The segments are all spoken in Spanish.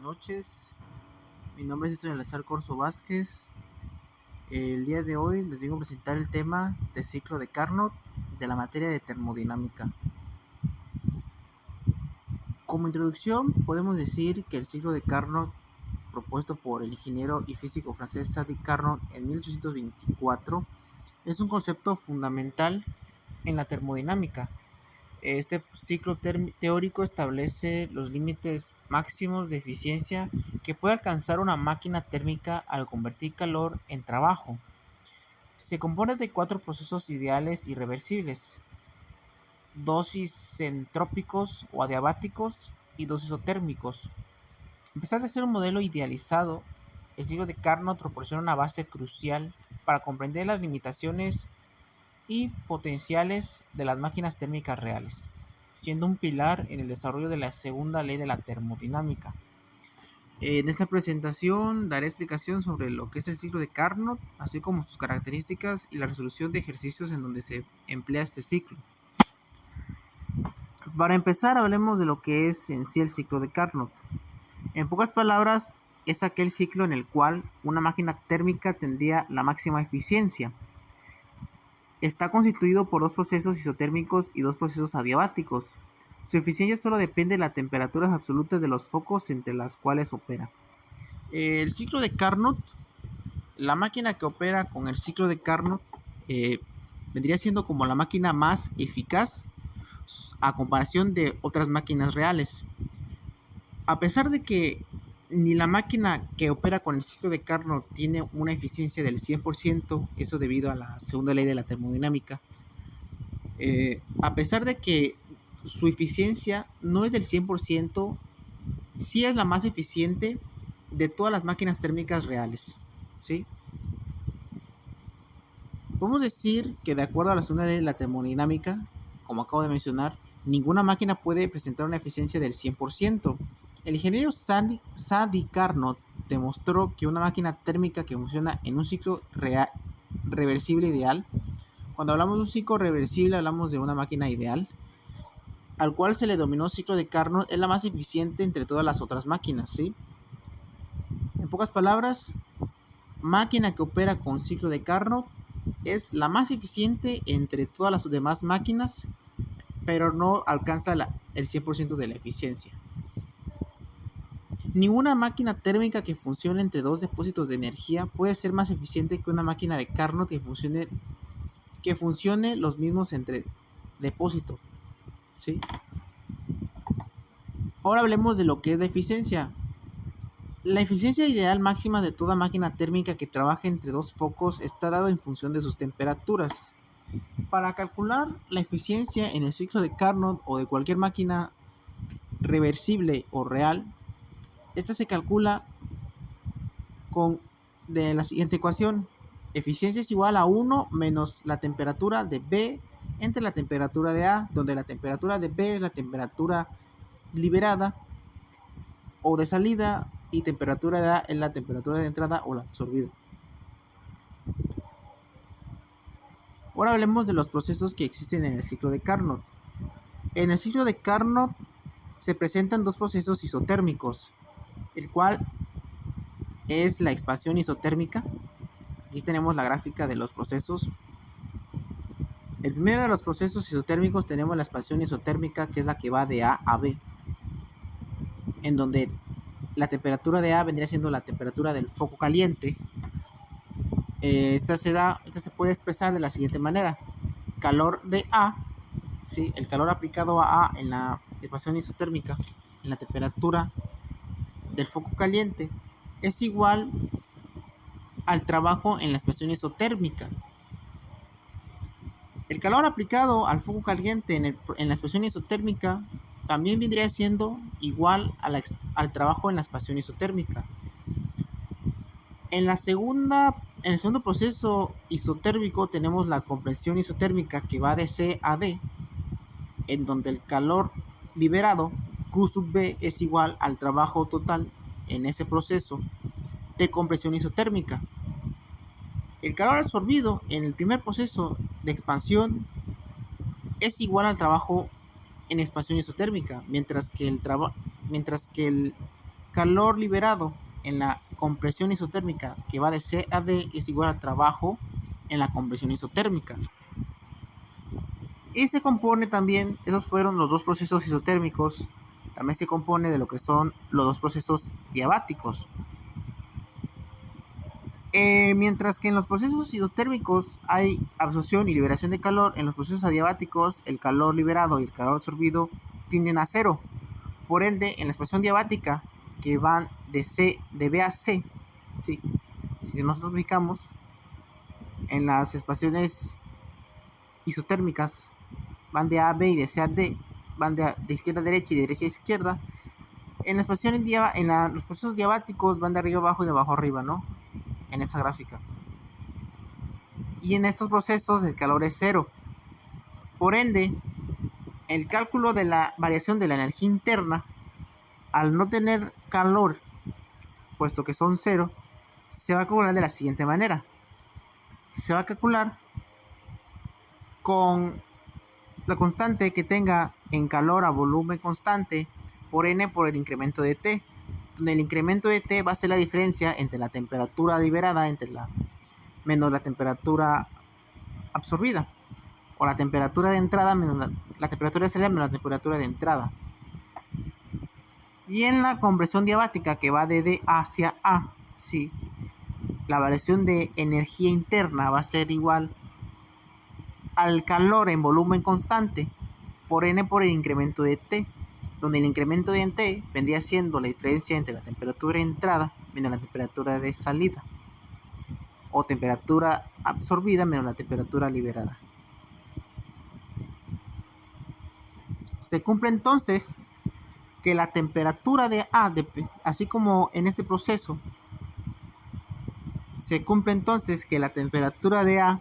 noches. Mi nombre es Eleazar Corso Vázquez. El día de hoy les vengo a presentar el tema del ciclo de Carnot de la materia de termodinámica. Como introducción, podemos decir que el ciclo de Carnot, propuesto por el ingeniero y físico francés Sadi Carnot en 1824, es un concepto fundamental en la termodinámica. Este ciclo teórico establece los límites máximos de eficiencia que puede alcanzar una máquina térmica al convertir calor en trabajo. Se compone de 4 procesos ideales irreversibles: 2 isentrópicos o adiabáticos y 2 isotérmicos. A pesar de ser un modelo idealizado, el ciclo de Carnot proporciona una base crucial para comprender las limitaciones y potenciales de las máquinas térmicas reales, siendo un pilar en el desarrollo de la segunda ley de la termodinámica. En esta presentación daré explicación sobre lo que es el ciclo de Carnot, así como sus características y la resolución de ejercicios en donde se emplea este ciclo. Para empezar, hablemos de lo que es en sí el ciclo de Carnot. En pocas palabras, es aquel ciclo en el cual una máquina térmica tendría la máxima eficiencia. Está constituido por 2 procesos isotérmicos y 2 procesos adiabáticos. Su eficiencia solo depende de las temperaturas absolutas de los focos entre las cuales opera. El ciclo de Carnot, la máquina que opera con el ciclo de Carnot vendría siendo como la máquina más eficaz a comparación de otras máquinas reales. A pesar de que ni la máquina que opera con el ciclo de Carnot tiene una eficiencia del 100%, eso debido a la segunda ley de la termodinámica, a pesar de que su eficiencia no es del 100%, sí es la más eficiente de todas las máquinas térmicas reales, ¿sí? Podemos decir que de acuerdo a la segunda ley de la termodinámica, como acabo de mencionar, ninguna máquina puede presentar una eficiencia del 100%. El ingeniero Sadi Carnot demostró que una máquina térmica que funciona en un ciclo reversible ideal, cuando hablamos de un ciclo reversible hablamos de una máquina ideal, al cual se le denominó ciclo de Carnot, es la más eficiente entre todas las otras máquinas, ¿sí? En pocas palabras, máquina que opera con ciclo de Carnot es la más eficiente entre todas las demás máquinas, pero no alcanza el 100% de la eficiencia. Ninguna máquina térmica que funcione entre 2 depósitos de energía puede ser más eficiente que una máquina de Carnot que funcione los mismos entre depósitos, ¿sí? Ahora hablemos de lo que es la eficiencia. La eficiencia ideal máxima de toda máquina térmica que trabaje entre 2 focos está dado en función de sus temperaturas. Para calcular la eficiencia en el ciclo de Carnot o de cualquier máquina reversible o real, esta se calcula de la siguiente ecuación: eficiencia es igual a 1 menos la temperatura de B entre la temperatura de A, donde la temperatura de B es la temperatura liberada o de salida y temperatura de A es la temperatura de entrada o la absorbida. Ahora hablemos de los procesos que existen en el ciclo de Carnot. En el ciclo de Carnot se presentan 2 procesos isotérmicos, el cual es la expansión isotérmica. Aquí tenemos la gráfica de los procesos. El primero de los procesos isotérmicos tenemos la expansión isotérmica, que es la que va de A a B, en donde la temperatura de A vendría siendo la temperatura del foco caliente. Esta se puede expresar de la siguiente manera: calor de A, ¿sí? El calor aplicado a A en la expansión isotérmica, en la temperatura del foco caliente, es igual al trabajo en la expansión isotérmica. El calor aplicado al foco caliente en la expansión isotérmica también vendría siendo igual al trabajo en la expansión isotérmica. En el segundo proceso isotérmico tenemos la compresión isotérmica, que va de C a D, en donde el calor liberado, Q sub B, es igual al trabajo total en ese proceso de compresión isotérmica. El calor absorbido en el primer proceso de expansión es igual al trabajo en expansión isotérmica, mientras que el calor liberado en la compresión isotérmica que va de C a D es igual al trabajo en la compresión isotérmica. Y se compone también, esos fueron los dos procesos isotérmicos, también se compone de lo que son los dos procesos diabáticos. Mientras que en los procesos isotérmicos hay absorción y liberación de calor, en los procesos adiabáticos el calor liberado y el calor absorbido tienden a cero. Por ende, en la expresión diabática, que van de B a C, ¿sí? Si nosotros ubicamos en las expresiones isotérmicas, van de A a B y de C a D, van de izquierda a derecha y de derecha a izquierda. En la expresión los procesos diabáticos van de arriba a abajo y de abajo a arriba, ¿no? En esta gráfica. Y en estos procesos el calor es cero. Por ende, el cálculo de la variación de la energía interna, al no tener calor, puesto que son cero, se va a calcular de la siguiente manera. Se va a calcular con la constante que tenga en calor a volumen constante por N por el incremento de T, donde el incremento de T va a ser la diferencia entre la temperatura liberada menos la temperatura absorbida, o la temperatura de entrada menos la temperatura de salida menos la temperatura de entrada. Y en la compresión diabática, que va de D hacia A, sí, la variación de energía interna va a ser igual al calor en volumen constante por N por el incremento de T, donde el incremento de T vendría siendo la diferencia entre la temperatura de entrada menos la temperatura de salida, o temperatura absorbida menos la temperatura liberada. Se cumple entonces que la temperatura de A, así como en este proceso, se cumple entonces que la temperatura de A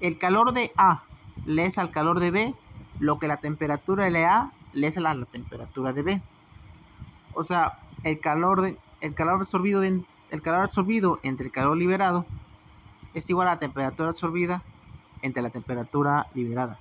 el calor de A le es al calor de B lo que la temperatura de A le es a la temperatura de B. O sea, el calor absorbido entre el calor liberado es igual a la temperatura absorbida entre la temperatura liberada.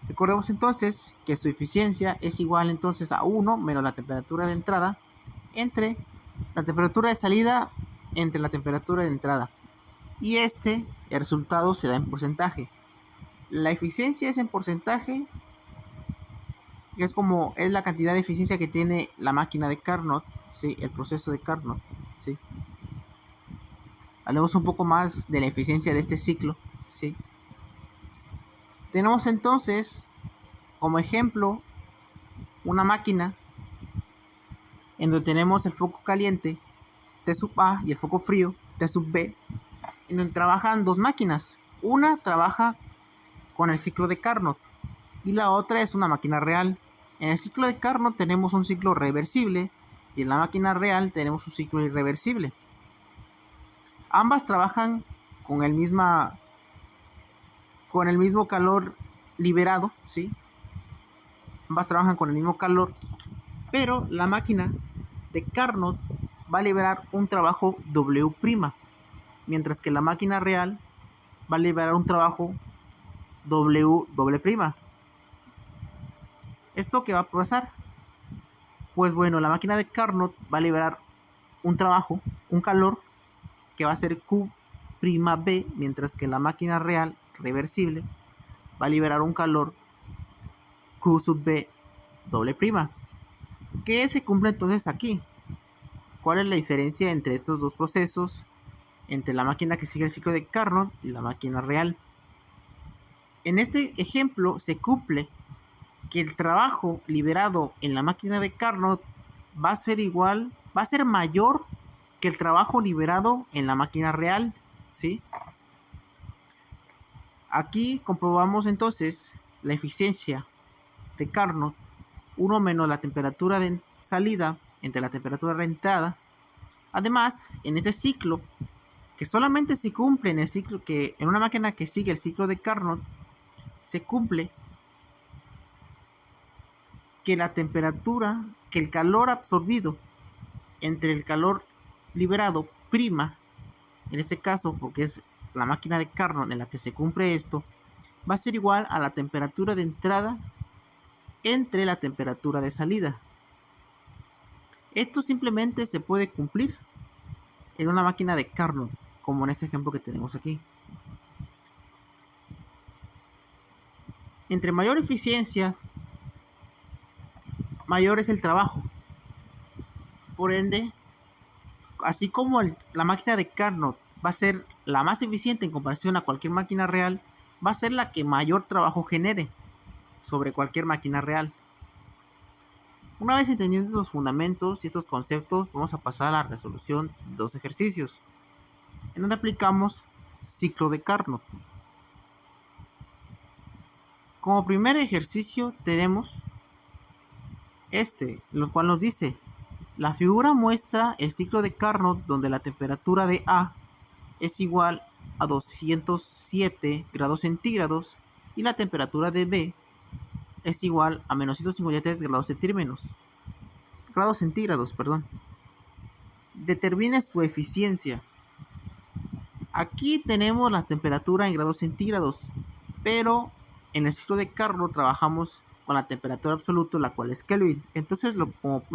Recordemos entonces que su eficiencia es igual entonces a 1 menos la temperatura de entrada entre la temperatura de salida entre la temperatura de entrada. Y el resultado se da en porcentaje. La eficiencia es en porcentaje, que es la cantidad de eficiencia que tiene la máquina de Carnot, ¿sí? El proceso de Carnot, ¿sí? Hablemos un poco más de la eficiencia de este ciclo, ¿sí? Tenemos entonces como ejemplo una máquina en donde tenemos el foco caliente T sub A y el foco frío T sub B, en donde trabajan dos máquinas. Una trabaja con el ciclo de Carnot y la otra es una máquina real. En el ciclo de Carnot tenemos un ciclo reversible y en la máquina real tenemos un ciclo irreversible. Ambas trabajan con el mismo calor liberado, ¿sí? Ambas trabajan con el mismo calor, pero la máquina de Carnot va a liberar un trabajo W', mientras que la máquina real va a liberar un trabajo W'. ¿Esto qué va a pasar? Pues bueno, la máquina de Carnot va a liberar un calor, que va a ser Q', mientras que la máquina real reversible va a liberar un calor Q sub B W'. ¿Qué se cumple entonces aquí? ¿Cuál es la diferencia entre estos dos procesos, entre la máquina que sigue el ciclo de Carnot y la máquina real? En este ejemplo se cumple que el trabajo liberado en la máquina de Carnot va a ser mayor que el trabajo liberado en la máquina real, ¿sí? Aquí comprobamos entonces la eficiencia de Carnot, 1 menos la temperatura de salida entre la temperatura de entrada. Además, en este ciclo, que solamente se cumple en una máquina que sigue el ciclo de Carnot, se cumple que el calor absorbido entre el calor liberado prima, en este caso, porque es la máquina de Carnot en la que se cumple esto, va a ser igual a la temperatura de entrada entre la temperatura de salida. Esto simplemente se puede cumplir en una máquina de Carnot, como en este ejemplo que tenemos aquí. Entre mayor eficiencia, mayor es el trabajo. Por ende, así como la máquina de Carnot va a ser la más eficiente en comparación a cualquier máquina real, va a ser la que mayor trabajo genere sobre cualquier máquina real. Una vez entendiendo estos fundamentos y estos conceptos, vamos a pasar a la resolución de dos ejercicios, en donde aplicamos ciclo de Carnot. Como primer ejercicio tenemos los cual nos dice: la figura muestra el ciclo de Carnot donde la temperatura de A es igual a 207 grados centígrados y la temperatura de B es igual a menos 153 grados centígrados. Determine su eficiencia. Aquí tenemos la temperatura en grados centígrados, pero en el ciclo de Carnot trabajamos con la temperatura absoluta, la cual es Kelvin. Entonces lo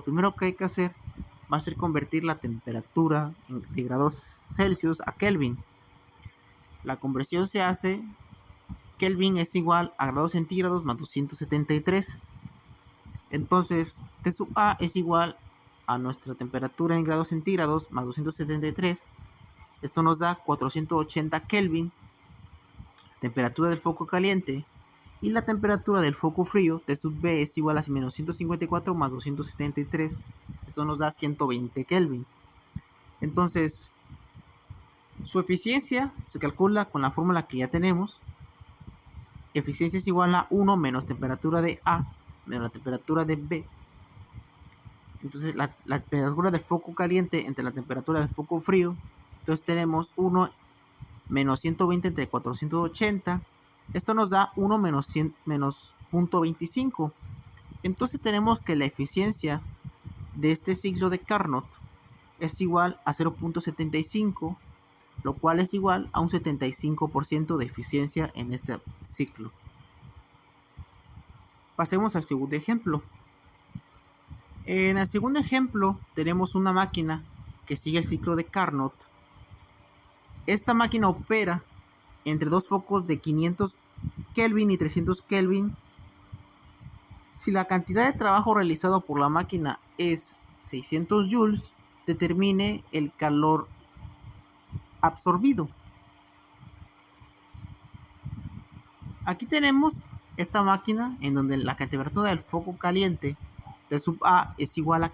primero que hay que hacer va a ser convertir la temperatura de grados Celsius a Kelvin. La conversión se hace, Kelvin es igual a grados centígrados más 273. Entonces T sub A es igual a nuestra temperatura en grados centígrados más 273. Esto nos da 480 Kelvin, temperatura del foco caliente, y la temperatura del foco frío, T sub B, es igual a menos 154 más 273. Esto nos da 120 Kelvin. Entonces, su eficiencia se calcula con la fórmula que ya tenemos. Eficiencia es igual a 1 menos temperatura de A menos la temperatura de B. Entonces, la temperatura del foco caliente entre la temperatura del foco frío. Entonces, tenemos 1 menos 120 entre 480. Esto nos da 1 menos 0.25. Entonces tenemos que la eficiencia de este ciclo de Carnot es igual a 0.75, lo cual es igual a un 75% de eficiencia en este ciclo. Pasemos al segundo ejemplo. En el segundo ejemplo tenemos una máquina que sigue el ciclo de Carnot. Esta máquina opera entre dos focos de 500 Kelvin y 300 Kelvin. Si la cantidad de trabajo realizado por la máquina es 600 joules, determine el calor absorbido. Aquí tenemos esta máquina en donde la temperatura del foco caliente de sub A es igual a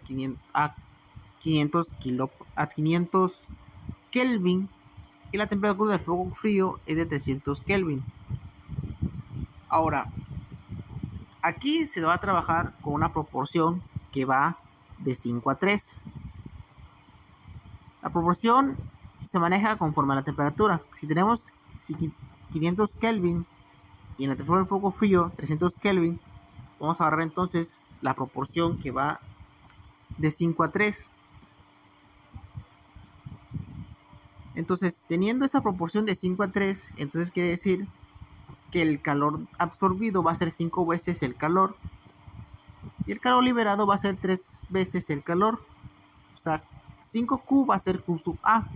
500 Kelvin y la temperatura del foco frío es de 300 Kelvin. Ahora, aquí se va a trabajar con una proporción que va de 5 a 3. La proporción se maneja conforme a la temperatura. Si tenemos 500 Kelvin y en la temperatura del foco frío 300 Kelvin, vamos a agarrar entonces la proporción que va de 5 a 3. Entonces, teniendo esa proporción de 5 a 3, entonces quiere decir que el calor absorbido va a ser 5 veces el calor y el calor liberado va a ser 3 veces el calor. O sea, 5Q va a ser Q sub A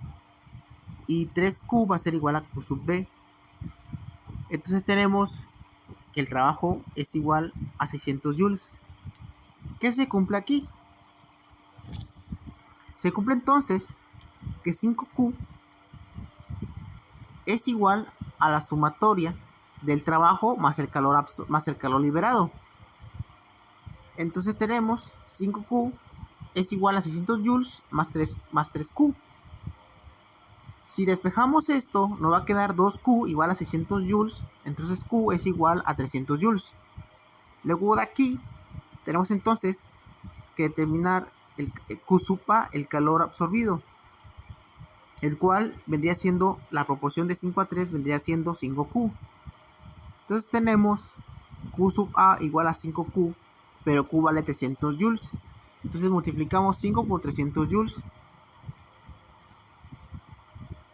y 3Q va a ser igual a Q sub B. Entonces tenemos que el trabajo es igual a 600 joules. ¿Qué se cumple aquí? Se cumple entonces que 5Q es igual a la sumatoria del trabajo más el calor liberado. Entonces tenemos 5Q es igual a 600 joules más 3Q. Si despejamos esto, nos va a quedar 2Q igual a 600 joules. Entonces Q es igual a 300 joules. Luego de aquí, tenemos entonces que determinar el Q sub A, el calor absorbido, el cual vendría siendo la proporción de 5 a 3, vendría siendo 5Q. Entonces tenemos Q sub A igual a 5Q, pero Q vale 300 joules. Entonces multiplicamos 5 por 300 joules.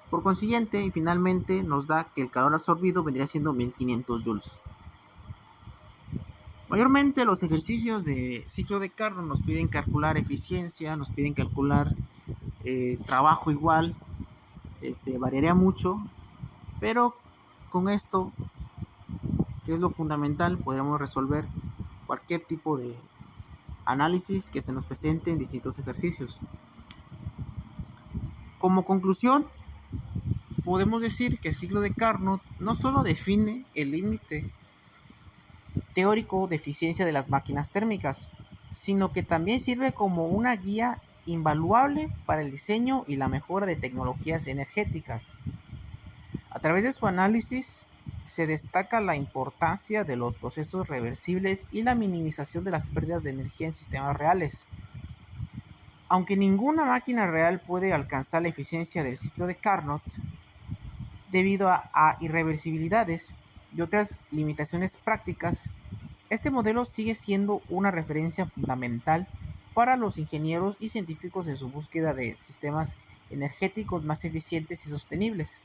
Por consiguiente, y finalmente nos da que el calor absorbido vendría siendo 1500 joules. Mayormente los ejercicios de ciclo de Carnot nos piden calcular eficiencia, nos piden calcular trabajo igual, variaría mucho, pero con esto, que es lo fundamental, podremos resolver cualquier tipo de análisis que se nos presente en distintos ejercicios. Como conclusión, podemos decir que el ciclo de Carnot no solo define el límite teórico de eficiencia de las máquinas térmicas, sino que también sirve como una guía invaluable para el diseño y la mejora de tecnologías energéticas. A través de su análisis se destaca la importancia de los procesos reversibles y la minimización de las pérdidas de energía en sistemas reales. Aunque ninguna máquina real puede alcanzar la eficiencia del ciclo de Carnot, debido a irreversibilidades y otras limitaciones prácticas, este modelo sigue siendo una referencia fundamental para los ingenieros y científicos en su búsqueda de sistemas energéticos más eficientes y sostenibles.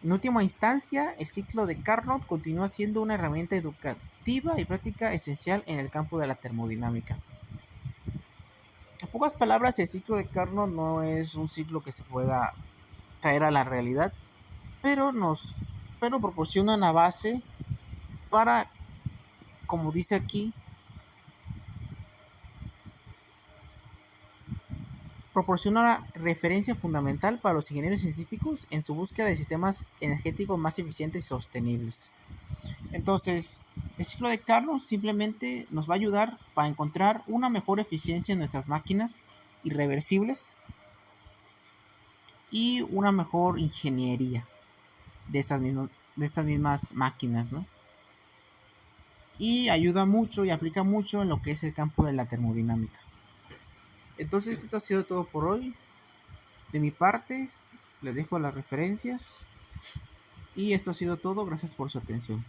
En última instancia, el ciclo de Carnot continúa siendo una herramienta educativa y práctica esencial en el campo de la termodinámica. En pocas palabras, el ciclo de Carnot no es un ciclo que se pueda traer a la realidad, pero pero proporciona una base para, como dice aquí, proporciona una referencia fundamental para los ingenieros científicos en su búsqueda de sistemas energéticos más eficientes y sostenibles. Entonces, el ciclo de Carnot simplemente nos va a ayudar para encontrar una mejor eficiencia en nuestras máquinas irreversibles y una mejor ingeniería de estas mismas máquinas, ¿no? Y ayuda mucho y aplica mucho en lo que es el campo de la termodinámica. Entonces, esto ha sido todo por hoy. De mi parte, les dejo las referencias y esto ha sido todo. Gracias por su atención.